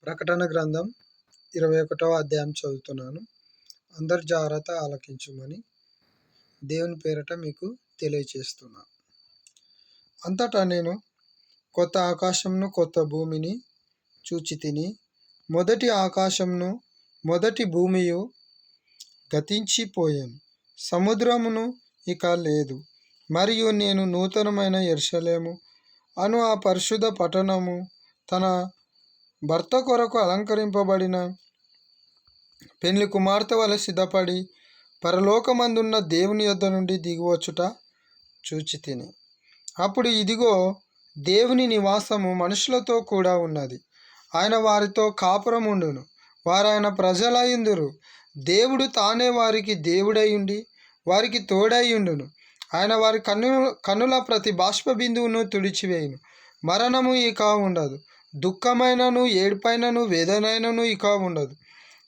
ప్రకటన గ్రంథం 21వ అధ్యాయం చదువుతున్నాను. అందరు జాగ్రత్త ఆలకించుమని దేవుని పేరట మీకు తెలియచేస్తున్నాను. అంతటా నేను కొత్త ఆకాశంను కొత్త భూమిని చూచితిని. మొదటి ఆకాశమును మొదటి భూమియు గతించిపోయాను, సముద్రమును ఇక లేదు. మరియు నేను నూతనమైన యెరూషలేము అను ఆ పరిశుద్ధ పట్టణము తన భర్త కొరకు అలంకరింపబడిన పెండ్లి కుమార్తె వలె సిద్ధపడి పరలోకమందున్న దేవుని యొద్ద నుండి దిగివచ్చుట చూచితిని. అప్పుడు ఇదిగో, దేవుని నివాసము మనుషులతో కూడా ఉన్నది. ఆయన వారితో కాపురముండును, వారాయన ప్రజలయుందురు. దేవుడు తానే వారికి దేవుడయుండి వారికి తోడయుండును. ఆయన వారి కన్నుల ప్రతి బాష్ప బిందువును తుడిచివేయును. మరణము ఇక ఉండదు, దుఃఖమైనను ఏడుపైనను వేదనైనను ఇక ఉండదు.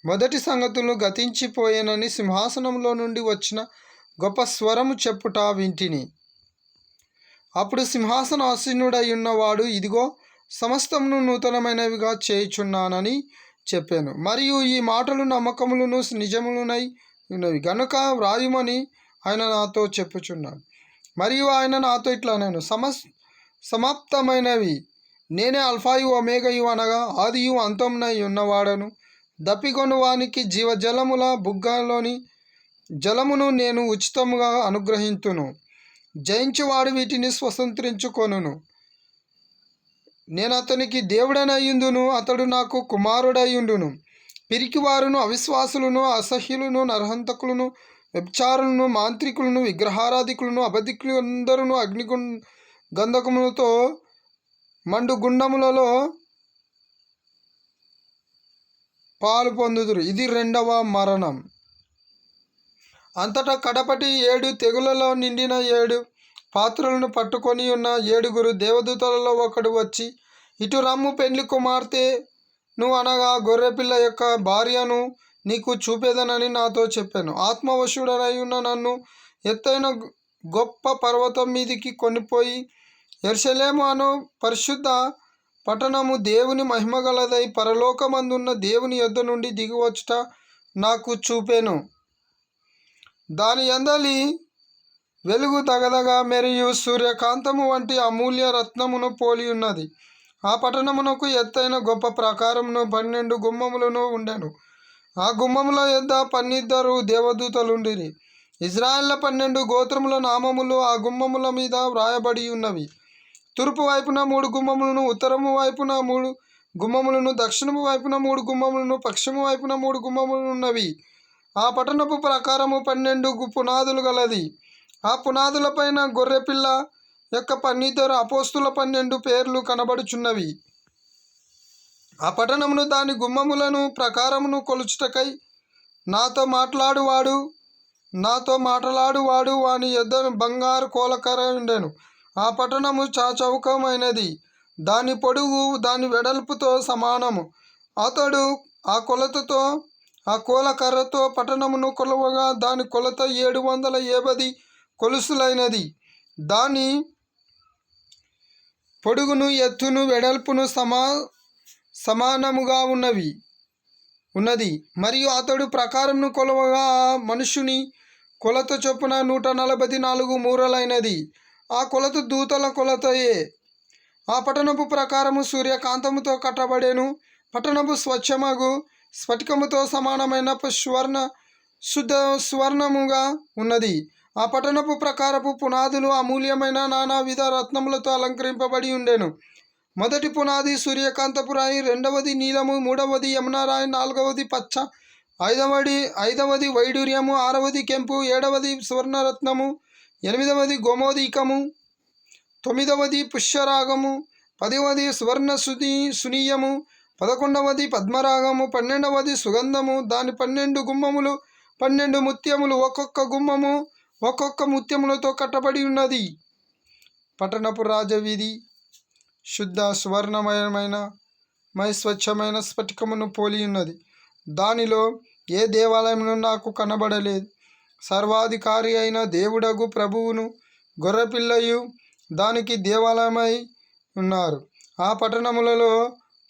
మొదటి సంగతులు గతించిపోయేనని సింహాసనంలో నుండి వచ్చిన గొప్ప స్వరము చెప్పుట వింటిని. అప్పుడు సింహాసనాసీనుడై ఉన్నవాడు, ఇదిగో, సమస్తమును నూతనమైనవిగా చేయుచున్నానని చెప్పాను. మరియు ఈ మాటలు నమ్మకములను నిజములునై ఉన్నవి గనుక వ్రాయుమని ఆయన నాతో చెప్పుచున్నాడు. మరియు ఆయన నాతో ఇట్లా నేను సమాప్తమైనవి. నేనే అల్ఫాయు ఒమేగయు, అనగా ఆదియు అంతమునై ఉన్నవాడను. దప్పికొను వానికి జీవజలముల బుగ్గలోని జలమును నేను ఉచితముగా అనుగ్రహింతును. జయించువాడు వీటిని స్వతంత్రించుకొనును. నేను అతనికి దేవుడనయుందును, అతడు నాకు కుమారుడయుండును. పిరికివారును, అవిశ్వాసులను, అసహ్యులను, నరహంతకులను, వ్యభిచారులను, మాంత్రికులను, విగ్రహారాధికులను, అబద్ధికులు అందరూ గంధకములతో మండు గుండములలో పాలు పొందుదురు. ఇది రెండవ మరణం. అంతటా కడపటి 7 తెగులలో నిండిన 7 పాత్రలను పట్టుకొని ఉన్న 7 దేవదూతలలో ఒకడు వచ్చి, ఇటు రమ్ము, పెండ్లి కుమార్తెను అనగా గొర్రెపిల్ల యొక్క భార్యను నీకు చూపేదనని నాతో చెప్పాను. ఆత్మవశుడనై ఉన్న నన్ను ఎత్తైన గొప్ప పర్వతం మీదికి కొనిపోయి యెరూషలేము అను పరిశుద్ధ పట్టణము దేవుని మహిమగలదై పరలోకమందున్న దేవుని యొద్ద నుండి దిగివచ్చుట నాకు చూపెను. దాని యందలి వెలుగు దగదగ మెరియు సూర్యకాంతము వంటి అమూల్య రత్నమును పోలి ఉన్నది. ఆ పట్టణమునకు ఎత్తైన గొప్ప ప్రాకారమును 12 గుమ్మములను ఉండెను. ఆ గుమ్మముల యొద్ద 12 దేవదూతలుండిరి. ఇజ్రాయేళ్ల 12 గోత్రముల నామములు ఆ గుమ్మముల మీద వ్రాయబడి ఉన్నవి. తూర్పు వైపున 3 గుమ్మములను, ఉత్తరము వైపున 3 గుమ్మములను, దక్షిణము వైపున 3 గుమ్మములను, పశ్చిమ వైపున 3 గుమ్మములు ఉన్నవి. ఆ పట్టణపు ప్రాకారము 12 పునాదులు గలది. ఆ పునాదులపైన గొర్రెపిల్ల యొక్క 12 అపోస్తుల 12 పేర్లు కనబడుచున్నవి. ఆ పట్టణమును, దాని గుమ్మములను, ప్రాకారమును కొలుచుటకై నాతో మాట్లాడువాడు వాని యొద్ద బంగారు కోలకర్ర ఉండెను. ఆ పట్టణము చౌకమైనది, దాని పొడుగు దాని వెడల్పుతో సమానము. అతడు ఆ కోలకర్రతో పట్టణమును కొలవగా దాని కొలత 750 కొలుసులైనది. దాని పొడుగును, ఎత్తును, వెడల్పును సమానముగా ఉన్నది. మరియు అతడు ప్రాకారమును కొలవగా ఆ మనుషుని కొలత చొప్పున 144 మూరలైనది. ఆ కొలత దూతల కొలతయే. ఆ పట్టణపు ప్రాకారము సూర్యకాంతముతో కట్టబడెను. పట్టణపు స్వచ్ఛమగు స్ఫటికముతో సమానమైన శుద్ధ సువర్ణముగా ఉన్నది. ఆ పట్టణపు ప్రాకారపు పునాదులు అమూల్యమైన నానావిధ రత్నములతో అలంకరింపబడి ఉండెను. మొదటి పునాది సూర్యకాంతపు రాయి, రెండవది నీలము, మూడవది యమునా రాయి, నాలుగవది పచ్చ, ఐదవది వైడూర్యము, ఆరవది కెంపు, ఏడవది సువర్ణరత్నము, ఎనిమిదవది గోమోదికము, తొమ్మిదవది పుష్యరాగము, 10వది సువర్ణ సునీయము, 11వది పద్మరాగము, 12వది సుగంధము. దాని 12 గుమ్మములు 12 ముత్యములు, ఒక్కొక్క గుమ్మము ఒక్కొక్క ముత్యములతో కట్టబడి ఉన్నది. పట్టణపు రాజవీధి శుద్ధ సువర్ణమయమైన స్వచ్ఛమైన స్ఫటికమును పోలి ఉన్నది. దానిలో ఏ దేవాలయమును నాకు కనబడలేదు. సర్వాధికారి అయిన దేవుడగు ప్రభువును గొర్రెపిల్లయు దానికి దేవాలయమై ఉన్నారు. ఆ పట్టణములలో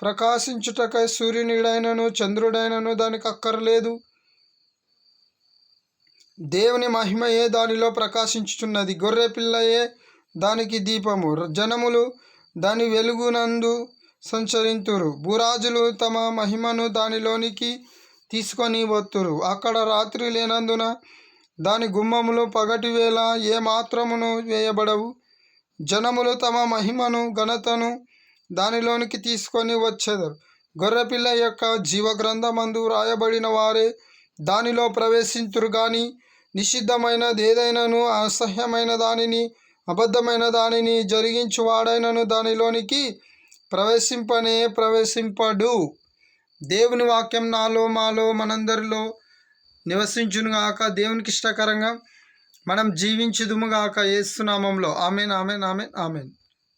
ప్రకాశించుటకై సూర్యునిడైనను చంద్రుడైనను దానికి అక్కరలేదు. దేవుని మహిమయే దానిలో ప్రకాశించుచున్నది. గొర్రె పిల్లయే దానికి దీపము. జనములు దాని వెలుగునందు సంచరింతురు. భూరాజులు తమ మహిమను దానిలోనికి తీసుకొని వత్తురు. అక్కడ రాత్రి లేనందున దాని గుమ్మములు పగటి వేళ ఏమాత్రమును వేయబడవు. జనములు తమ మహిమను ఘనతను దానిలోనికి తీసుకొని వచ్చెదరు. గొర్రెపిల్ల యొక్క జీవగ్రంథమందు వ్రాయబడిన వారే దానిలో ప్రవేశింతురు గాని నిషిద్ధమైనది ఏదైనాను, అసహ్యమైన దానిని, అబద్ధమైన దానిని జరిగించువాడైనను దానిలోనికి ప్రవేశింపడు. దేవుని వాక్యం నాలో మాలో మనందరిలో నివసించునుగాక. దేవునికి ఇష్టకరంగా మనం జీవించుదుముగాక. యేసు నామములో ఆమేన్, ఆమేన్, ఆమేన్, ఆమేన్.